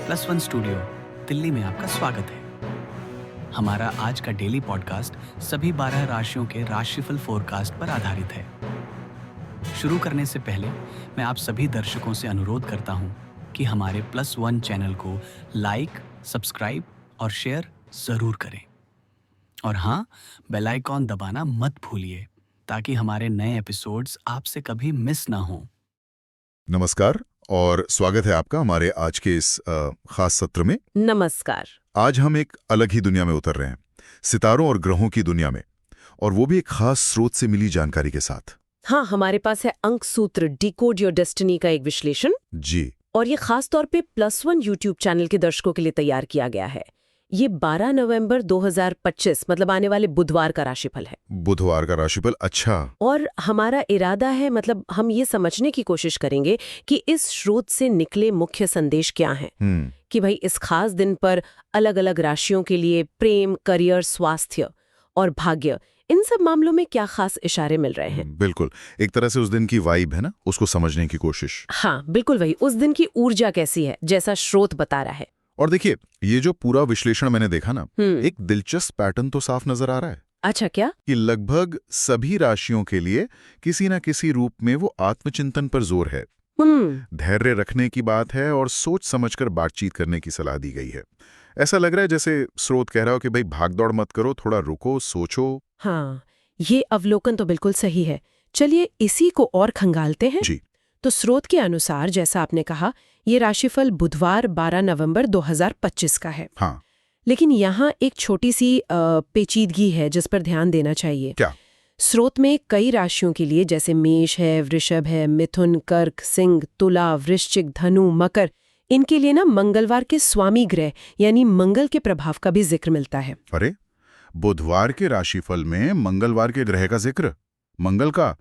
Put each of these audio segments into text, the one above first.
+1 studio Delhi में आपका स्वागत है। हमारा आज का डेली पॉडकास्ट सभी 12 राशियों के राशिफल फोरकास्ट पर आधारित है। शुरू करने से पहले मैं आप सभी दर्शकों से अनुरोध करता हूं कि हमारे +1 चैनल को लाइक, सब्सक्राइब और शेयर जरूर करें। और हाँ, बेल आइकॉन दबाना मत भूलिए ताकि हमारे नए एपिसोड्स आपसे कभी मिस ना हो। नमस्कार और स्वागत है आपका हमारे आज के इस खास सत्र में। नमस्कार। आज हम एक अलग ही दुनिया में उतर रहे हैं, सितारों और ग्रहों की दुनिया में, और वो भी एक खास स्रोत से मिली जानकारी के साथ। हाँ, हमारे पास है अंक सूत्र डिकोड योर डेस्टिनी का एक विश्लेषण। जी। और ये खास तौर पे +1 यूट्यूब चैनल के दर्शकों के लिए तैयार किया गया है। ये 12 नवंबर 2025 मतलब आने वाले बुधवार का राशिफल है। बुधवार का राशिफल, अच्छा। और हमारा इरादा है, मतलब हम ये समझने की कोशिश करेंगे कि इस स्रोत से निकले मुख्य संदेश क्या हैं। कि भाई इस खास दिन पर अलग अलग राशियों के लिए प्रेम, करियर, स्वास्थ्य और भाग्य, इन सब मामलों में क्या खास इशारे मिल रहे हैं। बिल्कुल, एक तरह से उस दिन की वाइब है ना, उसको समझने की कोशिश। हाँ बिल्कुल, वही उस दिन की ऊर्जा कैसी है जैसा स्रोत बता रहा है। और देखिए, ये जो पूरा विश्लेषण मैंने देखा ना, एक दिलचस्प पैटर्न तो साफ नजर आ रहा है। अच्छा, क्या? कि लगभग सभी राशियों के लिए किसी न किसी रूप में वो आत्मचिंतन पर जोर है। धैर्य रखने की बात है और सोच समझकर बातचीत करने की सलाह दी गई है। ऐसा लग रहा है जैसे स्रोत कह रहा हो कि भाई भागदौड़ मत करो, थोड़ा रुको, सोचो। हाँ, ये अवलोकन तो बिल्कुल सही है। चलिए इसी को और खंगालते हैं। जी। तो स्रोत के अनुसार, जैसा आपने कहा, ये राशिफल बुधवार 12 नवंबर 2025 का है। हाँ। लेकिन यहाँ एक छोटी सी पेचीदगी है जिस पर ध्यान देना चाहिए। क्या? स्रोत में कई राशियों के लिए, जैसे मेष है, वृषभ है, मिथुन, कर्क, सिंह, तुला, वृश्चिक, धनु, मकर, इनके लिए ना मंगलवार के स्वामी ग्रह यानी मंगल के प्रभाव का भी जिक्र मिलता है। अरे, बुधवार के राशिफल में मंगलवार के ग्रह का जिक्र, मंगल का,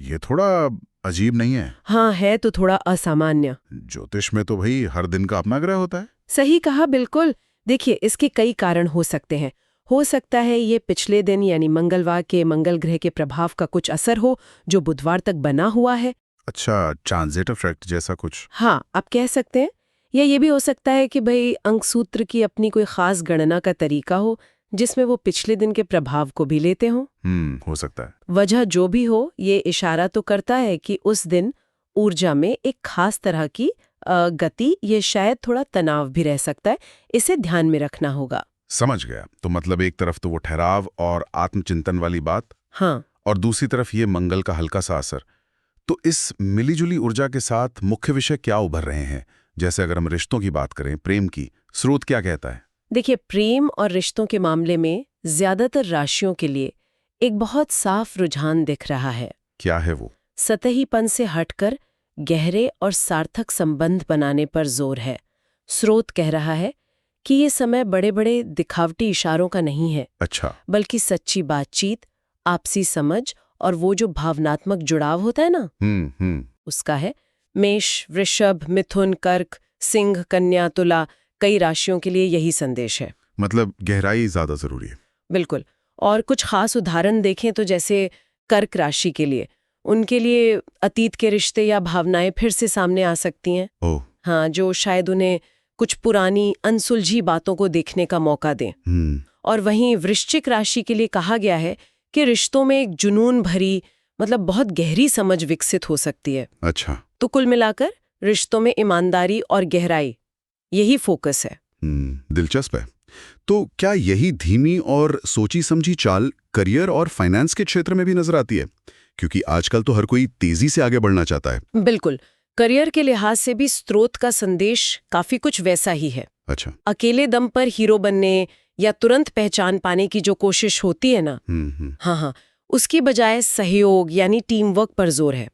ये थोड़ा अजीब नहीं है? हाँ, है तो थोड़ा असामान्य। ज्योतिष में तो भाई हर दिन का अपना ग्रह होता है। सही कहा, बिल्कुल। देखिए, इसके कई कारण हो सकते हैं। हो सकता है ये पिछले दिन यानी मंगलवार के मंगल ग्रह के प्रभाव का कुछ असर हो जो बुधवार तक बना हुआ है। अच्छा, ट्रांजिट इफेक्ट जैसा कुछ। हाँ, आप कह सकते हैं। या ये भी हो सकता है कि भाई अंकसूत्र की अपनी कोई खास गणना का तरीका हो जिसमें वो पिछले दिन के प्रभाव को भी लेते हों। हो सकता है। वजह जो भी हो, ये इशारा तो करता है कि उस दिन ऊर्जा में एक खास तरह की गति, ये शायद थोड़ा तनाव भी रह सकता है। इसे ध्यान में रखना होगा। समझ गया। तो मतलब एक तरफ तो वो ठहराव और आत्मचिंतन वाली बात, हाँ, और दूसरी तरफ ये मंगल का हल्का सा असर। तो इस मिलीजुली ऊर्जा के साथ मुख्य विषय क्या उभर रहे हैं? जैसे अगर हम रिश्तों की बात करें, प्रेम की, स्रोत क्या कहता है? देखिए, प्रेम और रिश्तों के मामले में ज्यादातर राशियों के लिए एक बहुत साफ रुझान दिख रहा है। क्या है वो? सतहीपन से हटकर गहरे और सार्थक संबंध बनाने पर जोर है। स्रोत कह रहा है कि ये समय बड़े बड़े दिखावटी इशारों का नहीं है। अच्छा। बल्कि सच्ची बातचीत, आपसी समझ और वो जो भावनात्मक जुड़ाव होता है ना, उसका है। मेष, वृषभ, मिथुन, कर्क, सिंह, कन्या, तुला, कई राशियों के लिए यही संदेश है। मतलब गहराई ज्यादा जरूरी है। बिल्कुल। और कुछ खास उदाहरण देखें तो जैसे कर्क राशि के लिए, उनके लिए अतीत के रिश्ते या भावनाएं फिर से सामने आ सकती हैं। ओह। हाँ, जो शायद उन्हें कुछ पुरानी अनसुलझी बातों को देखने का मौका दें। और वहीं वृश्चिक राशि के लिए कहा गया है कि रिश्तों में एक जुनून भरी, मतलब बहुत गहरी समझ विकसित हो सकती है। अच्छा। तो कुल मिलाकर रिश्तों में ईमानदारी और गहराई, यही फोकस है। दिलचस्प है। तो क्या यही धीमी और सोची समझी चाल करियर और फाइनेंस के क्षेत्र में भी नजर आती है? क्योंकि आजकल तो हर कोई तेजी से आगे बढ़ना चाहता है। बिल्कुल। करियर के लिहाज से भी स्रोत का संदेश काफी कुछ वैसा ही है। अच्छा। अकेले दम पर हीरो बनने या तुरंत पहचान पाने की जो कोशिश होती है ना, हाँ, उसकी बजाय सहयोग यानी टीम वर्क पर जोर है।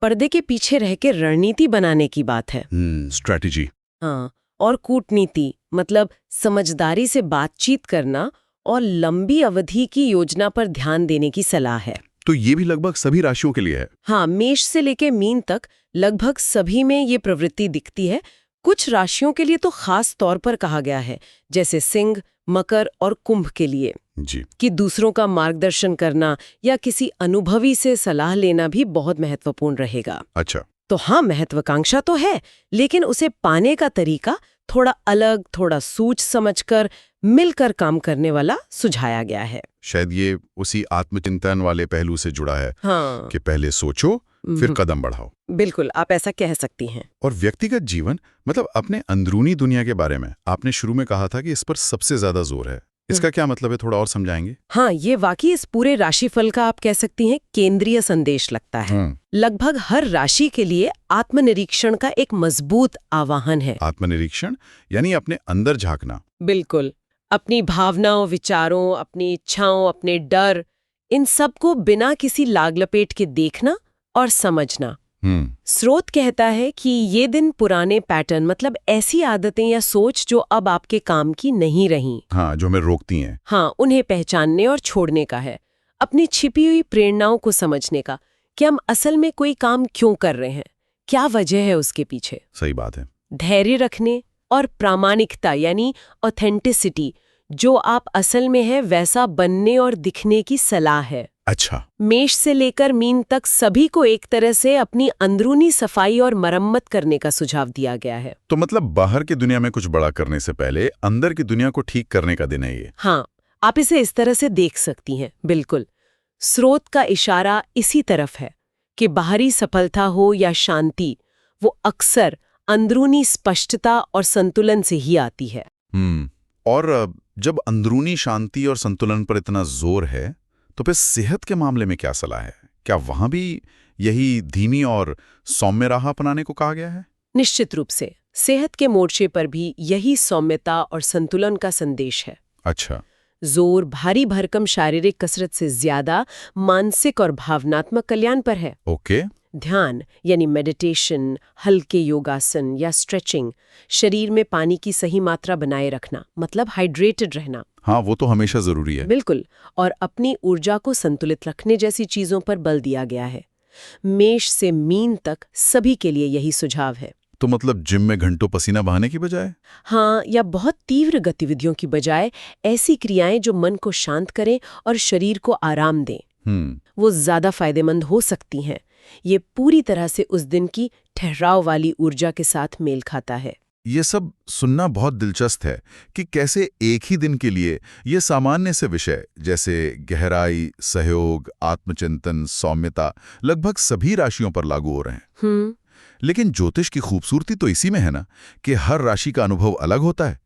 पर्दे के पीछे रह के रणनीति बनाने की बात है। स्ट्रैटेजी। हाँ, और कूटनीति मतलब समझदारी से बातचीत करना और लंबी अवधि की योजना पर ध्यान देने की सलाह है। तो ये भी लगभग सभी राशियों के लिए है? हाँ, मेष से लेके मीन तक लगभग सभी में ये प्रवृत्ति दिखती है। कुछ राशियों के लिए तो खास तौर पर कहा गया है, जैसे सिंह, मकर और कुंभ के लिए जी, कि दूसरों का मार्गदर्शन करना या किसी अनुभवी से सलाह लेना भी बहुत महत्वपूर्ण रहेगा। अच्छा। तो हाँ, महत्वाकांक्षा तो है, लेकिन उसे पाने का तरीका थोड़ा अलग, थोड़ा सोच समझकर मिलकर काम करने वाला सुझाया गया है। शायद ये उसी आत्मचिंतन वाले पहलू से जुड़ा है हाँ, कि पहले सोचो फिर कदम बढ़ाओ। बिल्कुल, आप ऐसा कह सकती हैं। और व्यक्तिगत जीवन मतलब अपने अंदरूनी दुनिया के बारे में आपने शुरू में कहा था कि इस पर सबसे ज्यादा जोर है। इसका क्या मतलब है, थोड़ा और समझाएंगे? हाँ, ये वाकई इस पूरे राशिफल का आप कह सकती हैं केंद्रीय संदेश लगता है। लगभग हर राशि के लिए आत्मनिरीक्षण का एक मजबूत आह्वान है। आत्मनिरीक्षण यानी अपने अंदर झांकना। बिल्कुल, अपनी भावनाओं, विचारों, अपनी इच्छाओं, अपने डर, इन सब को बिना किसी लाग लपेट के देखना और समझना। स्रोत कहता है कि ये दिन पुराने पैटर्न मतलब ऐसी आदतें या सोच जो अब आपके काम की नहीं रहीं, हाँ, जो हमें रोकती हैं, हाँ, उन्हें पहचानने और छोड़ने का है। अपनी छिपी हुई प्रेरणाओं को समझने का कि हम असल में कोई काम क्यों कर रहे हैं, क्या वजह है उसके पीछे। सही बात है। धैर्य रखने और प्रामाणिकता यानी ऑथेंटिसिटी, जो आप असल में है वैसा बनने और दिखने की सलाह है। अच्छा, मेष से लेकर मीन तक सभी को एक तरह से अपनी अंदरूनी सफाई और मरम्मत करने का सुझाव दिया गया है। तो मतलब बाहर की दुनिया में कुछ बड़ा करने से पहले अंदर की दुनिया को ठीक करने का दिन है ये। हाँ, आप इसे इस तरह से देख सकती हैं। बिल्कुल, स्रोत का इशारा इसी तरफ है कि बाहरी सफलता हो या शांति, वो अक्सर अंदरूनी स्पष्टता और संतुलन से ही आती है। और जब अंदरूनी शांति और संतुलन पर इतना जोर है तो फिर सेहत के मामले में क्या सलाह है? क्या वहां भी यही धीमी और सौम्य राह अपनाने को कहा गया है? निश्चित रूप से सेहत के मोर्चे पर भी यही सौम्यता और संतुलन का संदेश है। अच्छा, जोर भारी भरकम शारीरिक कसरत से ज्यादा मानसिक और भावनात्मक कल्याण पर है। ओके। ध्यान यानी मेडिटेशन, हल्के योगासन या स्ट्रेचिंग, शरीर में पानी की सही मात्रा बनाए रखना मतलब हाइड्रेटेड रहना, हाँ, वो तो हमेशा जरूरी है। बिल्कुल, और अपनी ऊर्जा को संतुलित रखने जैसी चीजों पर बल दिया गया है। मेष से मीन तक सभी के लिए यही सुझाव है। तो मतलब जिम में घंटों पसीना बहाने की बजाय? हाँ, या बहुत तीव्र गतिविधियों की बजाय ऐसी क्रियाएं जो मन को शांत करें और शरीर को आराम दें, वो ज्यादा फायदेमंद हो सकती हैं। ये पूरी तरह से उस दिन की ठहराव वाली ऊर्जा के साथ मेल खाता है। ये सब सुनना बहुत दिलचस्प है कि कैसे एक ही दिन के लिए ये सामान्य से विषय जैसे गहराई, सहयोग, आत्मचिंतन, सौम्यता लगभग सभी राशियों पर लागू हो रहे हैं। लेकिन ज्योतिष की खूबसूरती तो इसी में है ना कि हर राशि का अनुभव अलग होता है।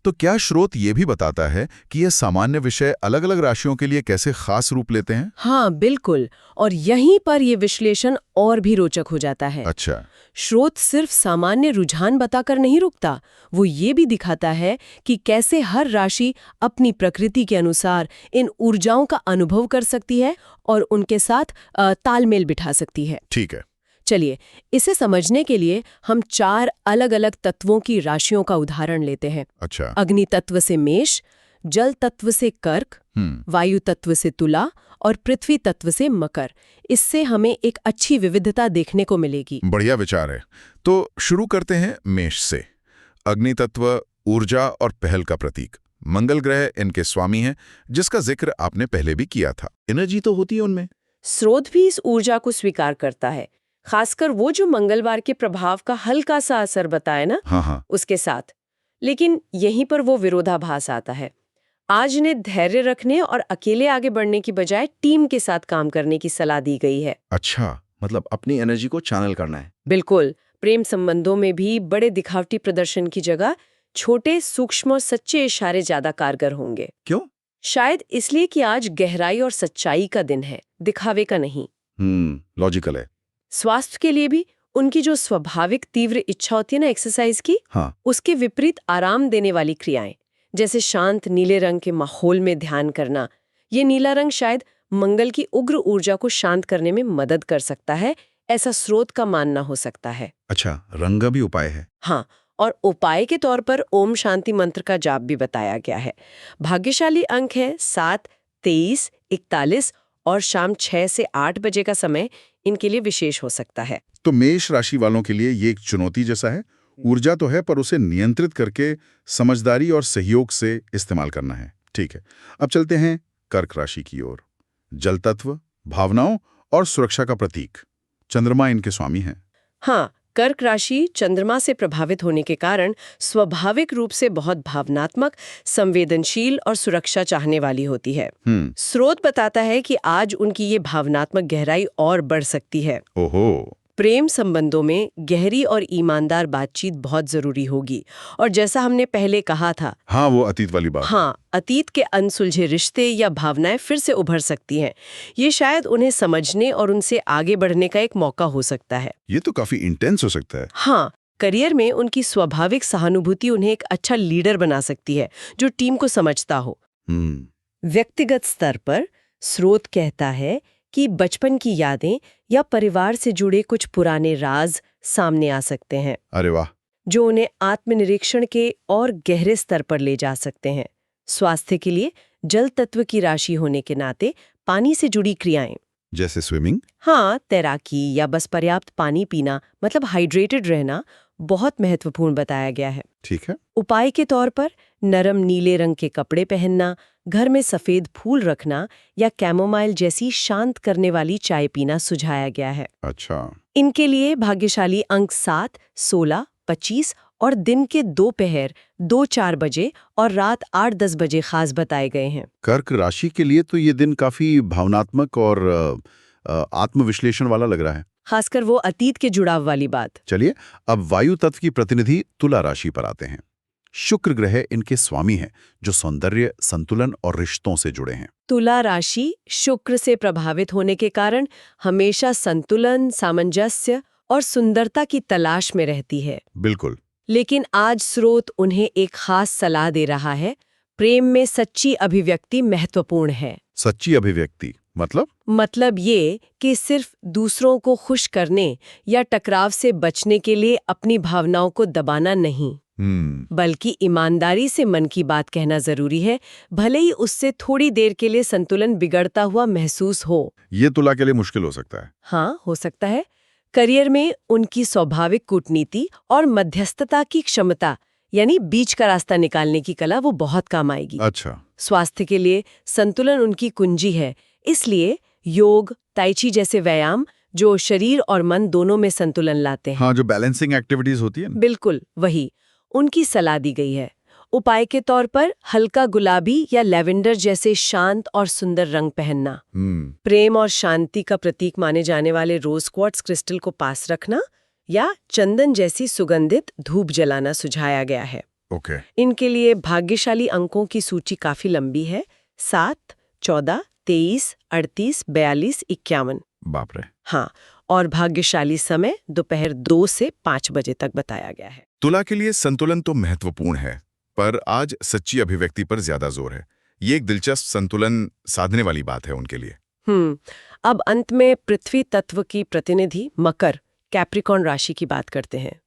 तो क्या स्रोत ये भी बताता है कि ये सामान्य विषय अलग अलग राशियों के लिए कैसे खास रूप लेते हैं? हाँ, बिल्कुल, और यहीं पर ये विश्लेषण और भी रोचक हो जाता है। अच्छा, स्रोत सिर्फ सामान्य रुझान बताकर नहीं रुकता, वो ये भी दिखाता है कि कैसे हर राशि अपनी प्रकृति के अनुसार इन ऊर्जाओं का अनुभव कर सकती है और उनके साथ तालमेल बिठा सकती है। ठीक है। चलिए, इसे समझने के लिए हम 4 अलग-अलग तत्वों की राशियों का उदाहरण लेते हैं। अच्छा। अग्नि तत्व से मेष, जल तत्व से कर्क, वायु तत्व से तुला और पृथ्वी तत्व से मकर। इससे हमें एक अच्छी विविधता देखने को मिलेगी। बढ़िया विचार है। तो शुरू करते हैं मेष से। अग्नि तत्व ऊर्जा और पहल का प्रतीक। मंगल ग्रह इनके स्वामी हैं, जिसका जिक्र आपने पहले भी किया था। एनर्जी तो होती है उनमें। स्रोत भी इस ऊर्जा को स्वीकार करता है, खासकर वो जो मंगलवार के प्रभाव का हल्का सा असर बताए ना, हाँ, उसके साथ। लेकिन यहीं पर वो विरोधाभास आता है। आज इन्हें धैर्य रखने और अकेले आगे बढ़ने की बजाय टीम के साथ काम करने की सलाह दी गई है। अच्छा, मतलब अपनी एनर्जी को चैनल करना है। बिल्कुल, प्रेम संबंधों में भी बड़े दिखावटी प्रदर्शन की जगह छोटे, सूक्ष्म और सच्चे इशारे ज्यादा कारगर होंगे। क्यों? शायद इसलिए कि आज गहराई और सच्चाई का दिन है, दिखावे का नहीं। लॉजिकल है। स्वास्थ्य के लिए भी उनकी जो स्वाभाविक तीव्र इच्छा होती है ना एक्सरसाइज की, हाँ, उसके विपरीत आराम देने वाली क्रियाएं, जैसे शांत नीले रंग के माहौल में ध्यान करना। ये नीला रंग शायद मंगल की उग्र ऊर्जा को शांत करने में मदद कर सकता है, ऐसा स्रोत का मानना हो सकता है। अच्छा, रंग भी उपाय है। हाँ, और उपाय के तौर पर ओम शांति मंत्र का जाप भी बताया गया है। भाग्यशाली अंक है 7, 23, 41 और शाम 6 से 8 बजे का समय इनके लिए विशेष हो सकता है। तो मेष राशि वालों के लिए ये एक चुनौती जैसा है। ऊर्जा तो है, पर उसे नियंत्रित करके समझदारी और सहयोग से इस्तेमाल करना है। ठीक है, अब चलते हैं कर्क राशि की ओर। जल तत्व, भावनाओं और सुरक्षा का प्रतीक। चंद्रमा इनके स्वामी हैं। हाँ, कर्क राशि चंद्रमा से प्रभावित होने के कारण स्वाभाविक रूप से बहुत भावनात्मक, संवेदनशील और सुरक्षा चाहने वाली होती है। स्रोत बताता है कि आज उनकी ये भावनात्मक गहराई और बढ़ सकती है। ओहो। प्रेम संबंधों में गहरी और ईमानदार बातचीत बहुत जरूरी होगी, और जैसा हमने पहले कहा था, हाँ, वो अतीत वाली बात। हाँ, अतीत के अनसुलझे रिश्ते या भावनाएं फिर से उभर सकती हैं। ये शायद उन्हें समझने और उनसे आगे बढ़ने का एक मौका हो सकता है। ये तो काफी इंटेंस हो सकता है। हाँ, करियर में उनकी स्वाभाविक सहानुभूति उन्हें एक अच्छा लीडर बना सकती है, जो टीम को समझता हो। व्यक्तिगत स्तर पर स्रोत कहता है कि बचपन की यादें या परिवार से जुड़े कुछ पुराने राज सामने आ सकते हैं। अरे वाह। जो उन्हें आत्मनिरीक्षण के और गहरे स्तर पर ले जा सकते हैं। स्वास्थ्य के लिए जल तत्व की राशि होने के नाते पानी से जुड़ी क्रियाएं, जैसे स्विमिंग, हाँ, तैराकी या बस पर्याप्त पानी पीना, मतलब हाइड्रेटेड रहना, बहुत महत्वपूर्ण बताया गया है। ठीक है। उपाय के तौर पर नरम नीले रंग के कपड़े पहनना, घर में सफेद फूल रखना या कैमोमाइल जैसी शांत करने वाली चाय पीना सुझाया गया है। अच्छा। इनके लिए भाग्यशाली अंक 7, 16, 25 और दिन के दोपहर 2-4 बजे और रात 8-10 बजे खास बताए गए हैं। कर्क राशि के लिए तो ये दिन काफी भावनात्मक और आत्मविश्लेषण वाला लग रहा है, खासकर वो अतीत के जुड़ाव वाली बात। चलिए अब वायु तत्व की प्रतिनिधि तुला राशि पर आते हैं। शुक्र ग्रह इनके स्वामी हैं, जो सौंदर्य, संतुलन और रिश्तों से जुड़े हैं। तुला राशि शुक्र से प्रभावित होने के कारण हमेशा संतुलन, सामंजस्य और सुंदरता की तलाश में रहती है। बिल्कुल। लेकिन आज स्रोत उन्हें एक खास सलाह दे रहा है। प्रेम में सच्ची अभिव्यक्ति महत्वपूर्ण है। सच्ची अभिव्यक्ति मतलब ये कि सिर्फ दूसरों को खुश करने या टकराव से बचने के लिए अपनी भावनाओं को दबाना नहीं, बल्कि ईमानदारी से मन की बात कहना जरूरी है, भले ही उससे थोड़ी देर के लिए संतुलन बिगड़ता हुआ महसूस हो। ये तुला के लिए मुश्किल हो सकता है। हाँ, हो सकता है। करियर में उनकी स्वाभाविक कूटनीति और मध्यस्थता की क्षमता, यानी बीच का रास्ता निकालने की कला, वो बहुत काम आएगी। अच्छा। स्वास्थ्य के लिए संतुलन उनकी कुंजी है, इसलिए योग, ताइची जैसे व्यायाम जो शरीर और मन दोनों में संतुलन लाते हैं। हाँ, जो बैलेंसिंग एक्टिविटीज होती है। बिल्कुल वही उनकी सलाह दी गई है। उपाय के तौर पर हल्का गुलाबी या लैवेंडर जैसे शांत और सुंदर रंग पहनना, प्रेम और शांति का प्रतीक माने जाने वाले रोज क्वार्ट्ज क्रिस्टल को पास रखना या चंदन जैसी सुगंधित धूप जलाना सुझाया गया है। ओके। इनके लिए भाग्यशाली अंकों की सूची काफी लंबी है। 7, 14, 23, 38, 42, 51। बाप रे। हाँ, और भाग्यशाली समय दोपहर 2 से 5 बजे तक बताया गया है। तुला के लिए संतुलन तो महत्वपूर्ण है, पर आज सच्ची अभिव्यक्ति पर ज्यादा जोर है। ये एक दिलचस्प संतुलन साधने वाली बात है उनके लिए। अब अंत में पृथ्वी तत्व की प्रतिनिधि मकर, कैप्रिकॉर्न राशि की बात करते हैं।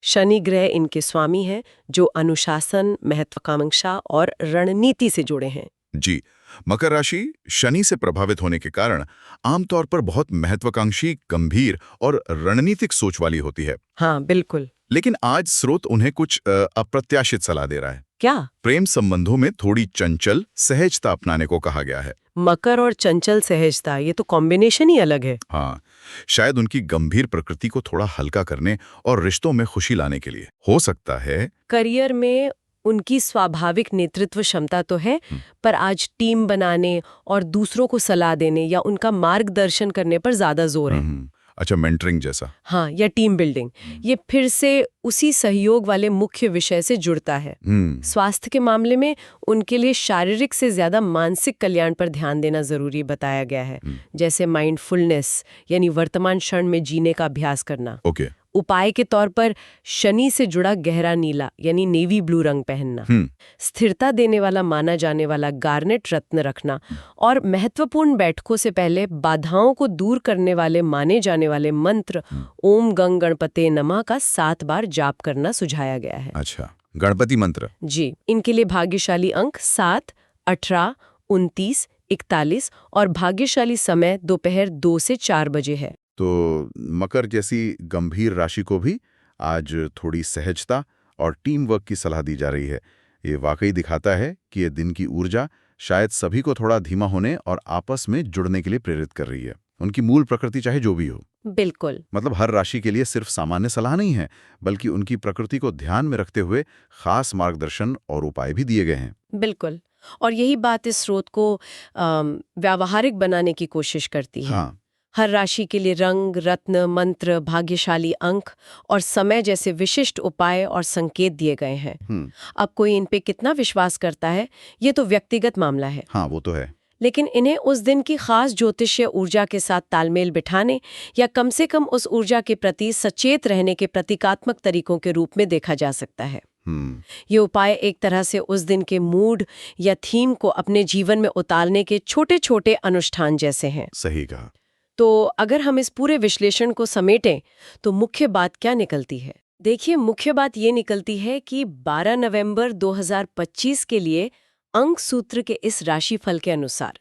शनि ग्रह इनके स्वामी हैं, जो अनुशासन, महत्वाकांक्षा और रणनीति से जुड़े हैं। जी, मकर राशि शनि से प्रभावित होने के कारण आमतौर पर बहुत महत्वाकांक्षी, गंभीर और रणनीतिक सोच वाली होती है। हाँ, बिल्कुल। लेकिन आज स्रोत उन्हें कुछ अप्रत्याशित सलाह दे रहा है। क्या? प्रेम संबंधों में थोड़ी चंचल सहजता अपनाने को कहा गया है। मकर और चंचल सहजता, ये तो कॉम्बिनेशन ही अलग है। हाँ, शायद उनकी गंभीर प्रकृति को थोड़ा हल्का करने और रिश्तों में खुशी लाने के लिए। हो सकता है करियर में उनकी स्वाभाविक नेतृत्व क्षमता तो है, पर आज टीम बनाने और दूसरों को सलाह देने या उनका मार्गदर्शन करने पर ज्यादा जोर है। अच्छा, मेंटरिंग जैसा। हाँ, या टीम बिल्डिंग। ये फिर से उसी सहयोग वाले मुख्य विषय से जुड़ता है। स्वास्थ्य के मामले में उनके लिए शारीरिक से ज्यादा मानसिक कल्याण पर ध्यान देना जरूरी बताया गया है, जैसे माइंडफुलनेस यानी वर्तमान क्षण में जीने का अभ्यास करना। ओके। उपाय के तौर पर शनि से जुड़ा गहरा नीला यानी नेवी ब्लू रंग पहनना, स्थिरता देने वाला माना जाने वाला गार्नेट रत्न रखना और महत्वपूर्ण बैठकों से पहले बाधाओं को दूर करने वाले माने जाने वाले मंत्र ओम गंग गणपते नमः का 7 बार जाप करना सुझाया गया है। अच्छा, गणपति मंत्र। जी, इनके लिए भाग्यशाली अंक 7, 18, 29, 41 और भाग्यशाली समय दोपहर 2 से 4 बजे है। तो मकर जैसी गंभीर राशि को भी आज थोड़ी सहजता और टीम वर्क की सलाह दी जा रही है। ये वाकई दिखाता है कि ये दिन की ऊर्जा शायद सभी को थोड़ा धीमा होने और आपस में जुड़ने के लिए प्रेरित कर रही है। उनकी मूल प्रकृति चाहे जो भी हो। बिल्कुल। मतलब हर राशि के लिए सिर्फ सामान्य सलाह नहीं है, बल्कि उनकी प्रकृति को ध्यान में रखते हुए खास मार्गदर्शन और उपाय भी दिए गए हैं। बिल्कुल। और यही बात इस स्रोत को व्यावहारिक बनाने की कोशिश करती है। हाँ। हर राशि के लिए रंग, रत्न, मंत्र, भाग्यशाली अंक और समय जैसे विशिष्ट उपाय और संकेत दिए गए हैं। अब कोई इन पे कितना विश्वास करता है, ये तो व्यक्तिगत मामला है। हाँ, वो तो है। लेकिन इन्हें उस दिन की खास ज्योतिषीय ऊर्जा के साथ तालमेल बिठाने या कम से कम उस ऊर्जा के प्रति सचेत रहने के प्रतीकात्मक तरीकों के रूप में देखा जा सकता है। ये उपाय एक तरह से उस दिन के मूड या थीम को अपने जीवन में उतारने के छोटे छोटे अनुष्ठान जैसे हैं। सही कहा। तो अगर हम इस पूरे विश्लेषण को समेटें तो मुख्य बात क्या निकलती है? देखिए, मुख्य बात ये निकलती है कि 12 नवंबर 2025 के लिए अंक सूत्र के इस राशिफल के अनुसार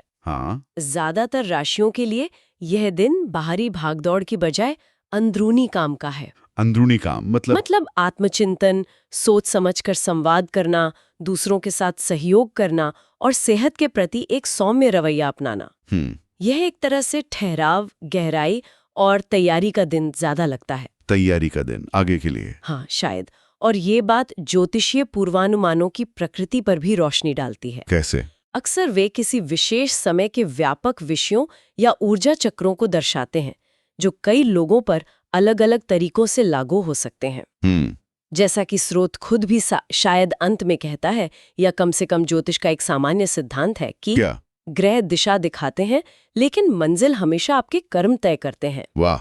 ज्यादातर राशियों के लिए यह दिन बाहरी भागदौड़ की बजाय अंदरूनी काम का है। अंदरूनी काम मतलब आत्मचिंतन, सोच समझकर संवाद करना, दूसरों के साथ सहयोग करना और सेहत के प्रति एक सौम्य रवैया अपनाना। यह एक तरह से ठहराव, गहराई और तैयारी का दिन ज्यादा लगता है। तैयारी का दिन आगे के लिए। हाँ, शायद। और ये बात ज्योतिषीय पूर्वानुमानों की प्रकृति पर भी रोशनी डालती है। कैसे? अक्सर वे किसी विशेष समय के व्यापक विषयों या ऊर्जा चक्रों को दर्शाते हैं जो कई लोगों पर अलग अलग तरीकों से लागू हो सकते हैं। जैसा कि स्रोत खुद भी शायद अंत में कहता है, या कम से कम ज्योतिष का एक सामान्य सिद्धांत है कि क्या? ग्रह दिशा दिखाते हैं लेकिन मंजिल हमेशा आपके कर्म तय करते हैं। वाह,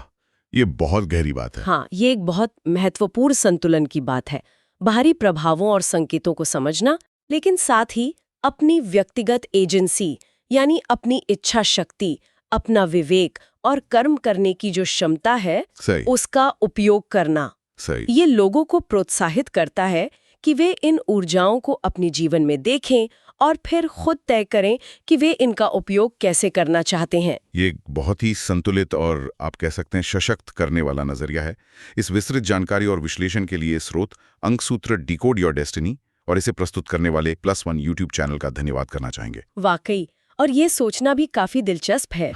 ये बहुत गहरी बात है। हाँ, ये एक बहुत महत्वपूर्ण संतुलन की बात है। बाहरी प्रभावों और संकेतों को समझना, लेकिन साथ ही अपनी व्यक्तिगत एजेंसी यानी अपनी इच्छा शक्ति, अपना विवेक और कर्म करने की जो क्षमता है उसका उपयोग करना। ये लोगों को प्रोत्साहित करता है कि वे इन ऊर्जाओं को अपने जीवन में देखें और फिर खुद तय करें कि वे इनका उपयोग कैसे करना चाहते हैं। ये बहुत ही संतुलित और आप कह सकते हैं सशक्त करने वाला नजरिया है। इस विस्तृत जानकारी और विश्लेषण के लिए स्रोत अंकसूत्र डिकोड योर डेस्टिनी और इसे प्रस्तुत करने वाले +1 यूट्यूब चैनल का धन्यवाद करना चाहेंगे। वाकई, और ये सोचना भी काफी दिलचस्प है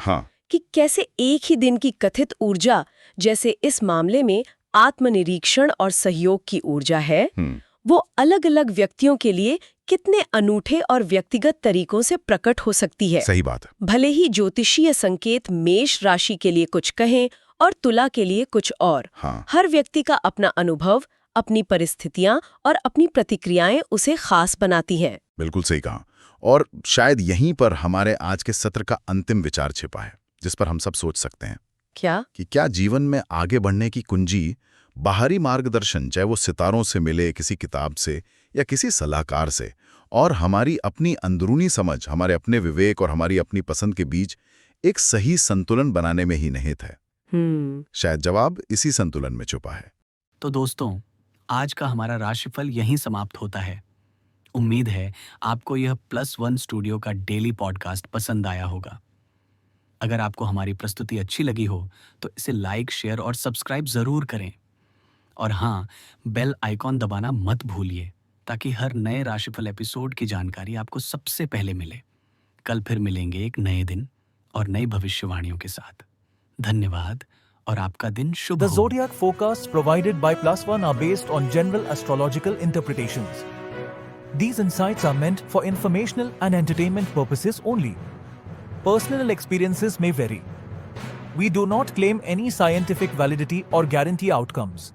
कि कैसे एक ही दिन की कथित ऊर्जा, जैसे इस मामले में आत्मनिरीक्षण और सहयोग की ऊर्जा है, वो अलग अलग व्यक्तियों के लिए कितने अनूठे और व्यक्तिगत तरीकों से प्रकट हो सकती है। सही बात है। भले ही ज्योतिषीय संकेत मेष राशि के लिए कुछ कहें और तुला के लिए कुछ और, हर व्यक्ति का अपना अनुभव, अपनी परिस्थितियां और अपनी प्रतिक्रियाएं उसे खास बनाती हैं। बिल्कुल सही कहा। और शायद यहीं पर हमारे आज के सत्र का अंतिम विचार छिपा है, जिस पर हम सब सोच सकते हैं। क्या जीवन में आगे बढ़ने की कुंजी बाहरी मार्गदर्शन, चाहे वो सितारों से मिले, किसी किताब से या किसी सलाहकार से, और हमारी अपनी अंदरूनी समझ, हमारे अपने विवेक और हमारी अपनी पसंद के बीच एक सही संतुलन बनाने में ही निहित है? शायद जवाब इसी संतुलन में छुपा है। तो दोस्तों, आज का हमारा राशिफल यहीं समाप्त होता है। उम्मीद है आपको यह +1 स्टूडियो का डेली पॉडकास्ट पसंद आया होगा। अगर आपको हमारी प्रस्तुति अच्छी लगी हो तो इसे लाइक, शेयर और सब्सक्राइब जरूर करें। और हाँ, बेल आइकॉन दबाना मत भूलिए ताकि हर नए राशिफल एपिसोड की जानकारी आपको सबसे पहले मिले। कल फिर मिलेंगे एक नए दिन और नई भविष्यवाणियों के साथ। धन्यवाद और आपका दिन शुभ हो। The zodiac forecasts provided by +1 are based on general astrological interpretations. These insights are meant for informational and entertainment purposes only. Personal experiences may vary. We do not claim any scientific validity or guarantee outcomes.